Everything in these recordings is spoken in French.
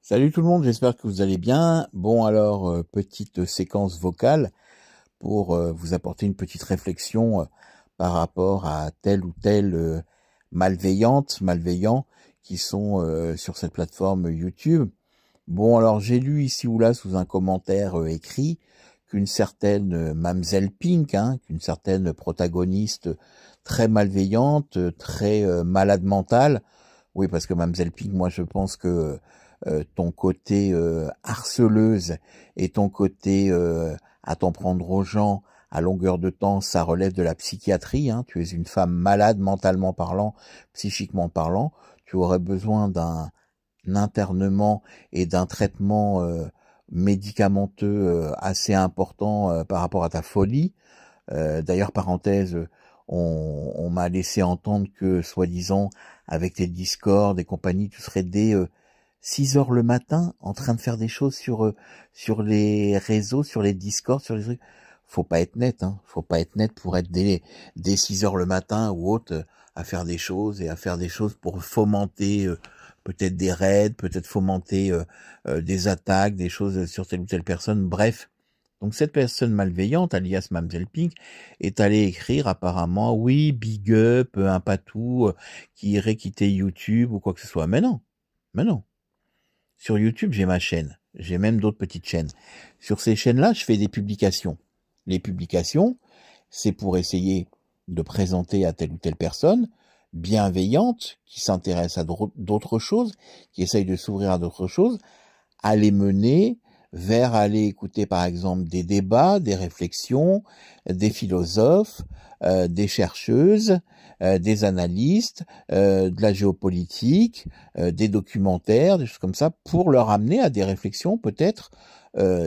Salut tout le monde, j'espère que vous allez bien. Bon alors, petite séquence vocale pour vous apporter une petite réflexion par rapport à telle ou telle malveillant qui sont sur cette plateforme YouTube. Bon alors, j'ai lu ici ou là sous un commentaire écrit qu'une certaine Mamzelle Pink, qu'une certaine protagoniste très malveillante, très malade mentale. Oui, parce que Mamzelle Pink, moi je pense que ton côté harceleuse et ton côté à t'en prendre aux gens à longueur de temps, ça relève de la psychiatrie. Tu es une femme malade mentalement parlant, psychiquement parlant. Tu aurais besoin d'un internement et d'un traitement médicamenteux assez important par rapport à ta folie. D'ailleurs, parenthèse, on m'a laissé entendre que, soi-disant, avec tes Discord et compagnie, tu serais dès 6 heures le matin en train de faire des choses sur les réseaux, sur les Discord, sur les trucs. Faut pas être net, Faut pas être net pour être dès 6 heures le matin ou autre à faire des choses et à faire des choses pour fomenter peut-être des raids, peut-être fomenter des attaques, des choses sur telle ou telle personne. Bref. Donc cette personne malveillante, alias Mamzelle Pink, est allée écrire apparemment, oui, big up, un patou qui irait quitter YouTube ou quoi que ce soit. Mais non, mais non. Sur YouTube, j'ai ma chaîne. J'ai même d'autres petites chaînes. Sur ces chaînes-là, je fais des publications. Les publications, c'est pour essayer de présenter à telle ou telle personne bienveillante, qui s'intéresse à d'autres choses, qui essaye de s'ouvrir à d'autres choses, à les mener vers aller écouter par exemple des débats, des réflexions, des philosophes, des chercheuses, des analystes, de la géopolitique, des documentaires, des choses comme ça, pour leur amener à des réflexions peut-être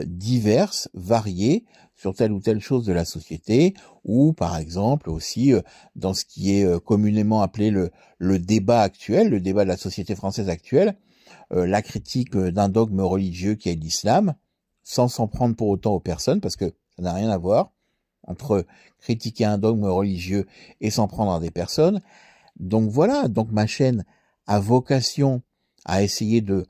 diverses, variées, sur telle ou telle chose de la société, ou par exemple aussi dans ce qui est communément appelé le débat actuel, le débat de la société française actuelle, la critique d'un dogme religieux qui est l'islam, sans s'en prendre pour autant aux personnes, parce que ça n'a rien à voir entre critiquer un dogme religieux et s'en prendre à des personnes. Donc voilà, donc ma chaîne a vocation à essayer de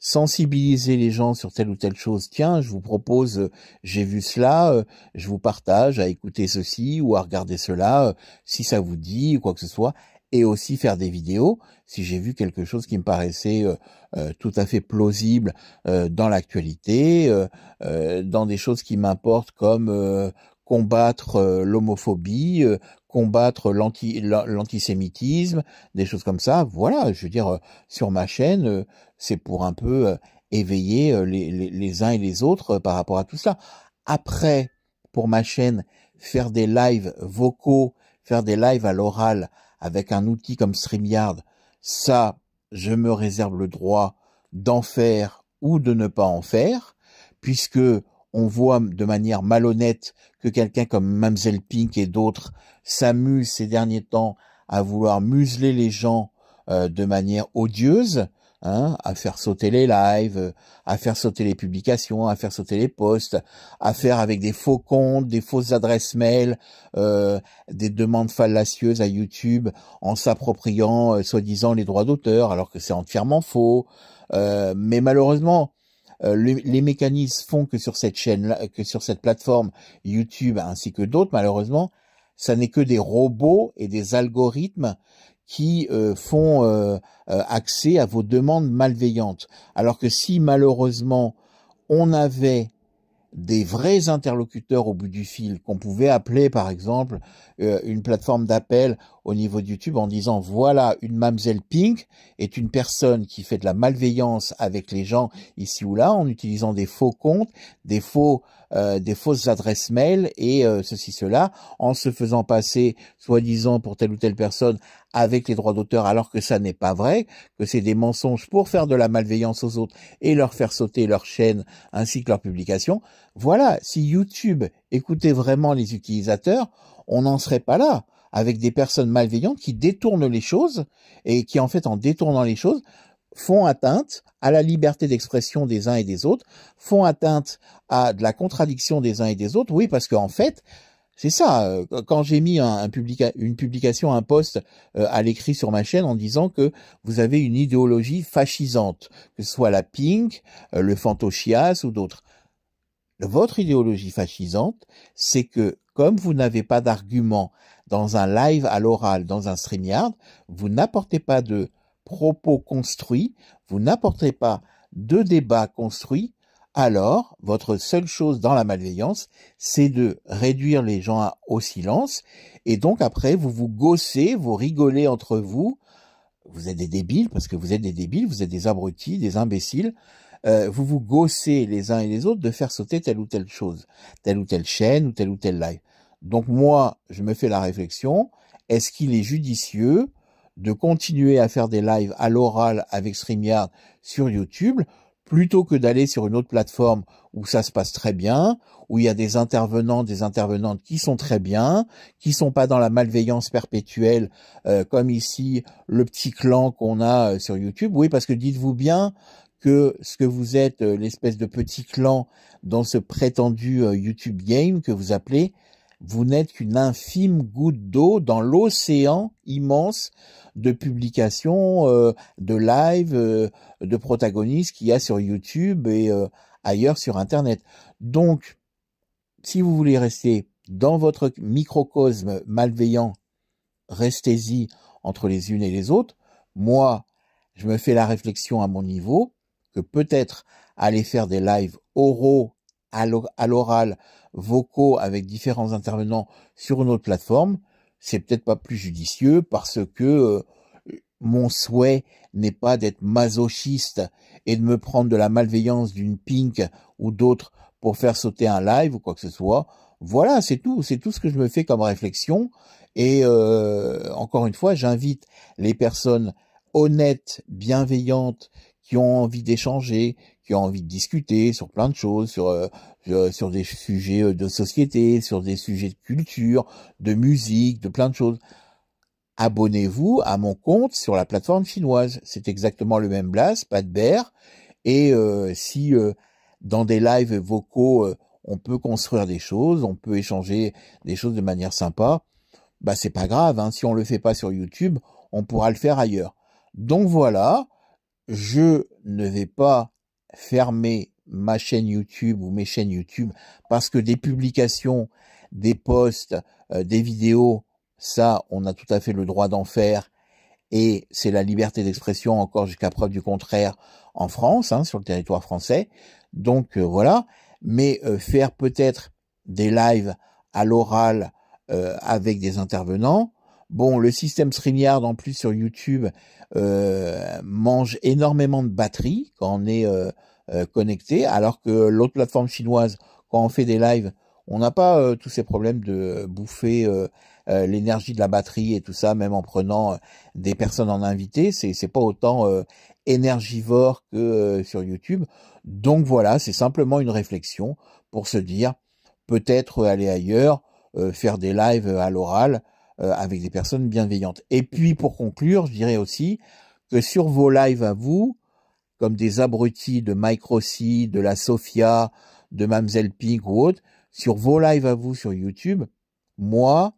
sensibiliser les gens sur telle ou telle chose. Tiens, je vous propose, j'ai vu cela, je vous partage à écouter ceci ou à regarder cela, si ça vous dit ou quoi que ce soit, et aussi faire des vidéos si j'ai vu quelque chose qui me paraissait tout à fait plausible dans l'actualité, dans des choses qui m'importent comme combattre l'homophobie, combattre l'antisémitisme, des choses comme ça. Voilà, je veux dire, sur ma chaîne, c'est pour un peu éveiller les uns et les autres par rapport à tout cela. Après, pour ma chaîne, faire des lives vocaux, faire des lives à l'oral avec un outil comme StreamYard, ça, je me réserve le droit d'en faire ou de ne pas en faire, puisque on voit de manière malhonnête que quelqu'un comme Mamzelle Pink et d'autres s'amusent ces derniers temps à vouloir museler les gens de manière odieuse, à faire sauter les lives, à faire sauter les publications, à faire sauter les posts, à faire avec des faux comptes, des fausses adresses mail, des demandes fallacieuses à YouTube en s'appropriant soi-disant les droits d'auteur, alors que c'est entièrement faux. Mais malheureusement, les mécanismes font que sur cette chaîne-là, que sur cette plateforme YouTube ainsi que d'autres, malheureusement, ça n'est que des robots et des algorithmes qui font accès à vos demandes malveillantes. Alors que si malheureusement on avait des vrais interlocuteurs au bout du fil, qu'on pouvait appeler par exemple une plateforme d'appel au niveau de YouTube en disant voilà, une Mamzelle Pink est une personne qui fait de la malveillance avec les gens ici ou là en utilisant des faux comptes, des fausses adresses mail et ceci cela, en se faisant passer soi-disant pour telle ou telle personne avec les droits d'auteur alors que ça n'est pas vrai, que c'est des mensonges pour faire de la malveillance aux autres et leur faire sauter leur chaîne ainsi que leurs publications. Voilà, si YouTube écoutait vraiment les utilisateurs, on n'en serait pas là, avec des personnes malveillantes qui détournent les choses et qui, en fait, en détournant les choses, font atteinte à la liberté d'expression des uns et des autres, font atteinte à de la contradiction des uns et des autres. Oui, parce qu'en fait, C'est ça, quand j'ai mis une publication, un post à l'écrit sur ma chaîne en disant que vous avez une idéologie fascisante, que ce soit la Pink, le Fantochias ou d'autres. Votre idéologie fascisante, c'est que comme vous n'avez pas d'argument dans un live à l'oral, dans un StreamYard, vous n'apportez pas de propos construits, vous n'apportez pas de débat construit, alors votre seule chose dans la malveillance, c'est de réduire les gens au silence, et donc après vous vous gaussez, vous rigolez entre vous, vous êtes des débiles, parce que vous êtes des débiles, vous êtes des abrutis, des imbéciles, vous vous gaussez les uns et les autres de faire sauter telle ou telle chose, telle ou telle chaîne ou tel live. Donc moi, je me fais la réflexion, est-ce qu'il est judicieux de continuer à faire des lives à l'oral avec StreamYard sur YouTube, plutôt que d'aller sur une autre plateforme où ça se passe très bien, où il y a des intervenants, des intervenantes qui sont très bien, qui sont pas dans la malveillance perpétuelle, comme ici, le petit clan qu'on a sur YouTube. Oui, parce que dites-vous bien que ce que vous êtes, l'espèce de petit clan dans ce prétendu YouTube game que vous appelez, vous n'êtes qu'une infime goutte d'eau dans l'océan immense de publications, de live, de protagonistes qu'il y a sur YouTube et ailleurs sur Internet. Donc, si vous voulez rester dans votre microcosme malveillant, restez-y entre les unes et les autres. Moi, je me fais la réflexion à mon niveau que peut-être aller faire des lives oraux à l'oral, vocaux avec différents intervenants sur une autre plateforme, c'est peut-être pas plus judicieux parce que mon souhait n'est pas d'être masochiste et de me prendre de la malveillance d'une Pink ou d'autres pour faire sauter un live ou quoi que ce soit. Voilà, c'est tout ce que je me fais comme réflexion. Et encore une fois, j'invite les personnes honnêtes, bienveillantes, qui ont envie d'échanger, qui ont envie de discuter sur plein de choses, sur des sujets de société, sur des sujets de culture, de musique, de plein de choses. Abonnez-vous à mon compte sur la plateforme chinoise. C'est exactement le même blast, pas de beurre. Et si dans des lives vocaux, on peut construire des choses, on peut échanger des choses de manière sympa, bah c'est pas grave, hein. Si on le fait pas sur YouTube, on pourra le faire ailleurs. Donc voilà, je ne vais pas fermer ma chaîne YouTube ou mes chaînes YouTube parce que des publications, des posts, des vidéos, ça, on a tout à fait le droit d'en faire et c'est la liberté d'expression encore jusqu'à preuve du contraire en France, hein, sur le territoire français. Donc voilà, mais faire peut-être des lives à l'oral avec des intervenants. Bon, le système StreamYard en plus sur YouTube mange énormément de batterie quand on est connecté, alors que l'autre plateforme chinoise, quand on fait des lives, on n'a pas tous ces problèmes de bouffer l'énergie de la batterie et tout ça, même en prenant des personnes en invité, c'est pas autant énergivore que sur YouTube. Donc voilà, c'est simplement une réflexion pour se dire peut-être aller ailleurs, faire des lives à l'oral avec des personnes bienveillantes. Et puis pour conclure, je dirais aussi que sur vos lives à vous, comme des abrutis de Mike Rossi, de la Sophia, de Mamzelle Pink ou autre, sur vos lives à vous sur YouTube, moi,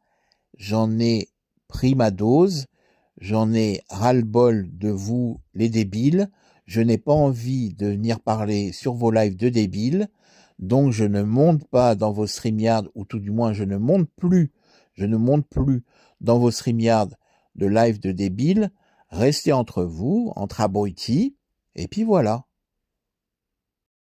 j'en ai pris ma dose, j'en ai ras-le-bol de vous, les débiles, je n'ai pas envie de venir parler sur vos lives de débiles, donc je ne monte pas dans vos StreamYard, ou tout du moins je ne monte plus dans vos StreamYard de live de débiles, restez entre vous, entre abrutis, et puis voilà.